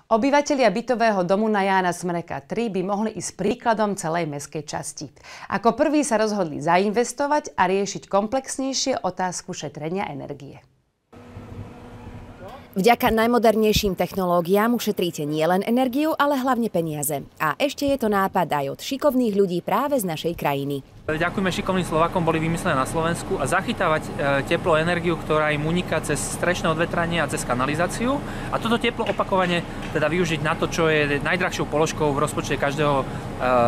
Obyvatelia bytového domu na Jána Smreka 3 by mohli ísť príkladom celej mestskej časti. Ako prví sa rozhodli zainvestovať a riešiť komplexnejšie otázku šetrenia energie. Vďaka najmodernejším technológiám ušetríte nielen energiu, ale hlavne peniaze. A ešte je to nápad aj od šikovných ľudí práve z našej krajiny. Ďakujeme šikovným Slovákom, boli vymyslené na Slovensku a zachytávať teplo, energiu, ktorá im uniká cez strešné odvetranie a cez kanalizáciu. A toto teplo opakovane teda využiť na to, čo je najdrahšou položkou v rozpočte každého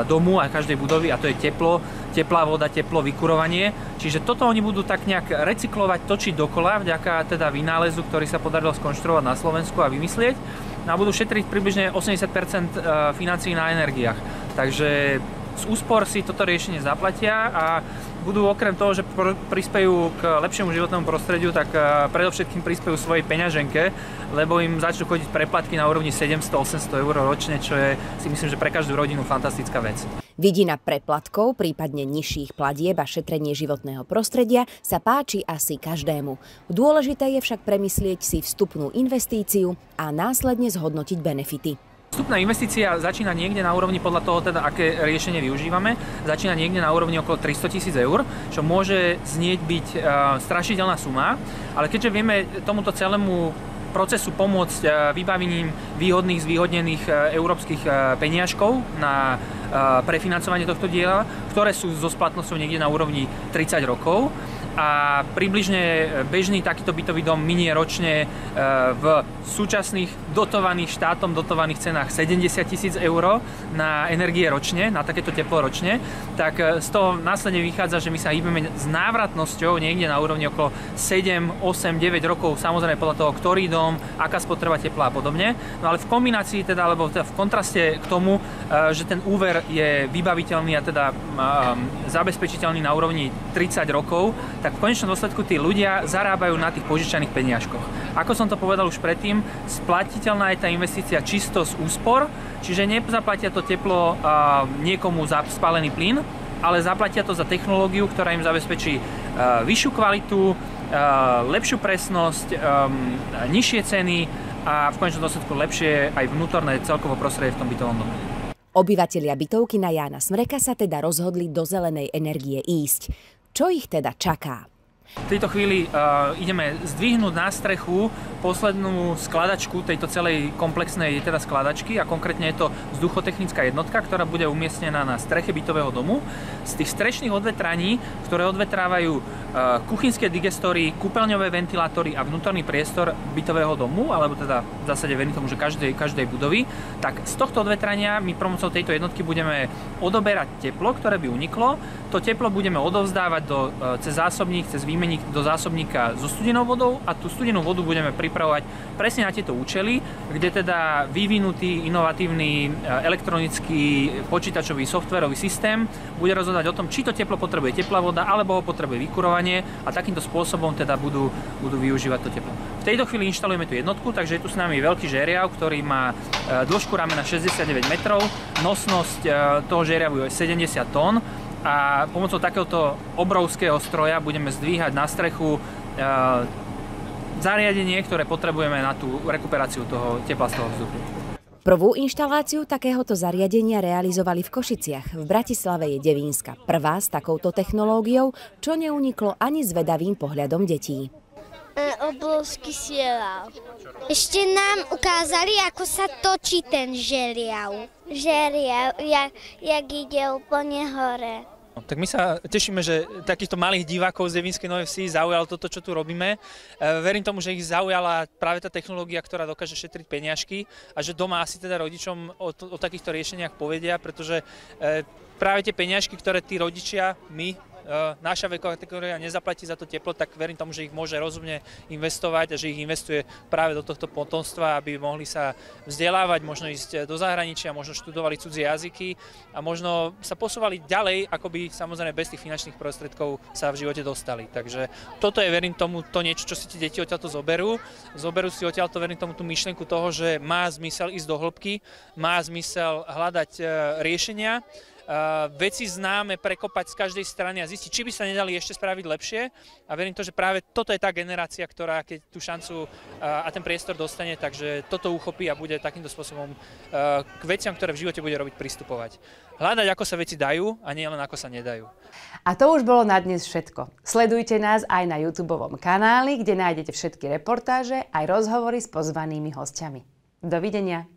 domu a každej budovy, a to je teplo, teplá voda, teplo, vykurovanie. Čiže toto oni budú tak nejak recyklovať, točiť dokola vďaka teda vynálezu, ktorý sa podarilo skonštruovať na Slovensku a vymyslieť. A budú šetriť približne 80% financií na energiách. Takže z úspor si toto riešenie zaplatia a budú okrem toho, že prispejú k lepšiemu životnému prostrediu, tak predovšetkým prispejú svojej peňaženke, lebo im začnú chodiť preplatky na úrovni 700-800 eur ročne, čo je, si myslím, že pre každú rodinu fantastická vec. Vidina preplatkov, prípadne nižších platieb a šetrenie životného prostredia sa páči asi každému. Dôležité je však premyslieť si vstupnú investíciu a následne zhodnotiť benefity. Vstupná investícia začína niekde na úrovni, podľa toho teda, aké riešenie využívame, začína niekde na úrovni okolo 300 000 eur, čo môže znieť byť strašidelná suma, ale keďže vieme tomuto celému procesu pomôcť vybavením výhodných, zvýhodnených európskych peniažkov na prefinancovanie tohto diela, ktoré sú so splatnosťou niekde na úrovni 30 rokov. A približne bežný takýto bytový dom minie ročne v súčasných štátom dotovaných cenách 70 000 eur na energie ročne, na takéto teplo ročne, tak z toho následne vychádza, že my sa hýbeme s návratnosťou niekde na úrovni okolo 7, 8, 9 rokov, samozrejme podľa toho, ktorý dom, aká spotreba tepla a podobne. No ale v kombinácii teda, alebo teda v kontraste k tomu, že ten úver je vybaviteľný a teda zabezpečiteľný na úrovni 30 rokov, tak v konečnom dôsledku tí ľudia zarábajú na tých požičaných peniažkoch. Ako som to povedal už predtým, splatiteľná je tá investícia čisto z úspor, čiže nezaplatia to teplo niekomu za spálený plyn, ale zaplatia to za technológiu, ktorá im zabezpečí vyššiu kvalitu, lepšiu presnosť, nižšie ceny a v konečnom dôsledku lepšie aj vnútorné celkovo prostredie v tom bytovom dome. Obyvatelia bytovky na Jána Smreka sa teda rozhodli do zelenej energie ísť. Čo ich teda čaká? V tejto chvíli ideme zdvihnúť na strechu poslednú skladačku tejto celej komplexnej teda skladačky a konkrétne je to vzduchotechnická jednotka, ktorá bude umiestnená na streche bytového domu. Z tých strešných odvetraní, ktoré odvetrávajú kuchynské digestory, kúpeľňové ventilátory a vnútorný priestor bytového domu, alebo teda v zásade verím tomu, že každej budovy, tak z tohto odvetrania my pomocou tejto jednotky budeme odoberať teplo, ktoré by uniklo. To teplo budeme odovzdávať cez zásobník, cez výmenník do zásobníka so studenou vodou a tú studenú vodu budeme pripravovať presne na tieto účely, kde teda vyvinutý inovatívny elektronický počítačový softvérový systém bude rozhodovať o tom, či to teplo potrebuje teplá voda alebo ho potrebuje vykurovanie a takýmto spôsobom teda budú využívať to teplo. V tejto chvíli inštalujeme tú jednotku, takže je tu s nami veľký žeriav, ktorý má dĺžku ramena 69 metrov, nosnosť toho žeriavu je 70 tón. A pomocou takéhoto obrovského stroja budeme zdvíhať na strechu zariadenie, ktoré potrebujeme na tú rekuperáciu toho tepla z toho vzduchu. Prvú inštaláciu takéhoto zariadenia realizovali v Košiciach. V Bratislave je Devínska prvá s takouto technológiou, čo neuniklo ani zvedavým pohľadom detí. Obrovský žeriav. Ešte nám ukázali, ako sa točí ten žeriav. Žeriav, jak ide úplne hore. Tak my sa tešíme, že takýchto malých divákov z Devínskej Novej Vsi zaujalo toto, čo tu robíme. Verím tomu, že ich zaujala práve tá technológia, ktorá dokáže šetriť peniažky a že doma asi teda rodičom o takýchto riešeniach povedia, pretože práve tie peniažky, ktoré tí rodičia, naša veková kategória nezaplatí za to teplo, tak verím tomu, že ich môže rozumne investovať a že ich investuje práve do tohto potomstva, aby mohli sa vzdelávať, možno ísť do zahraničia, možno študovali cudzie jazyky a možno sa posúvali ďalej, ako by samozrejme bez tých finančných prostriedkov sa v živote dostali. Takže toto je, verím tomu, to niečo, čo si tie deti odtiaľto zoberú. Zoberú si odtiaľto, verím tomu, tú myšlienku toho, že má zmysel ísť do hĺbky, má zmysel hľadať riešenia veci známe prekopať z každej strany a zistiť, či by sa nedali ešte spraviť lepšie. A verím to, že práve toto je tá generácia, ktorá keď tú šancu a ten priestor dostane, takže toto uchopí a bude takýmto spôsobom k veciam, ktoré v živote bude robiť, pristupovať. Hľadať, ako sa veci dajú a nie len ako sa nedajú. A to už bolo na dnes všetko. Sledujte nás aj na YouTubeovom kanáli, kde nájdete všetky reportáže aj rozhovory s pozvanými hostiami. Dovidenia.